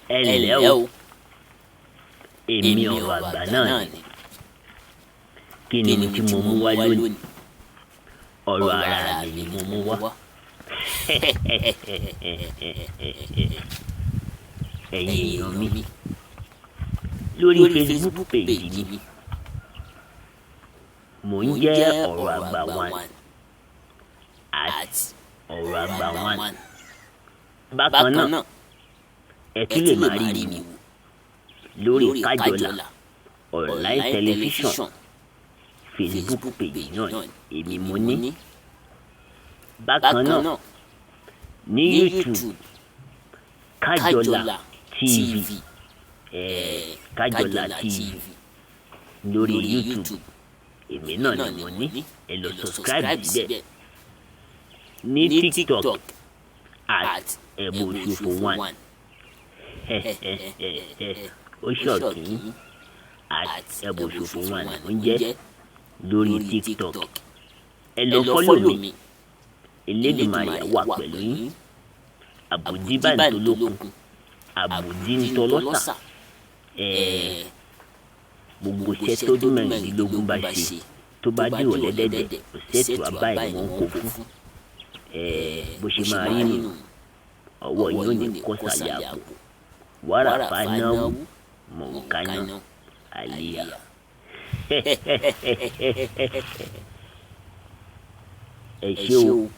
ẹ ǹlẹ́ o èmi ọ̀rọ̀ àgbà náà ni kí ni mo tí mo mú wá lónìí ọ̀rọ̀ ara mi ni mo mú wá ẹ̀yin èèyàn mi lórí Facebook page mi mò ń jẹ́ ọ̀rọ̀ àgbà 1 at ọ̀rọ̀ àgbà 1 bákan náà ẹ tún lè máa rí mi lórí Kájọlà online television Facebook page náà èmi mo ní bákan náà ní YouTube Kájọlà TV Kájọlà TV lórí YouTube èmi náà ni mo ní ẹ lọ subscribe bẹ́ẹ̀ ní TikTok at eboshofo1 ó ṣọ̀kì at eboshofo1 ó ń jẹ́ lórí TikTok ẹ lọ fọ́lọ̀ mi Elédùmarè wà pẹ̀lú yín àbùdí báyìí tó lókun àbùdí ń tọlọ́sà gbogbo iṣẹ́ tó dún mẹ́rìndínlógún bá ṣe tó bá dé ọ̀lẹ́dẹ̀dẹ̀ kò sẹ́tù àbáyé wọn kò fún bó ṣe máa rí nù ọwọ́ yóò ní kọ́sàlẹ̀ àpò wàràpá náwó mọ̀ọ́kányá àlíyá ẹ ṣé o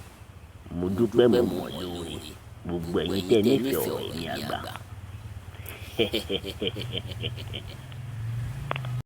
mo dúpẹ́ mo mọ̀ lóore gbogbo ẹ̀yin tẹ́ nífẹ̀ẹ́ ọ̀rọ̀ mi àgbà.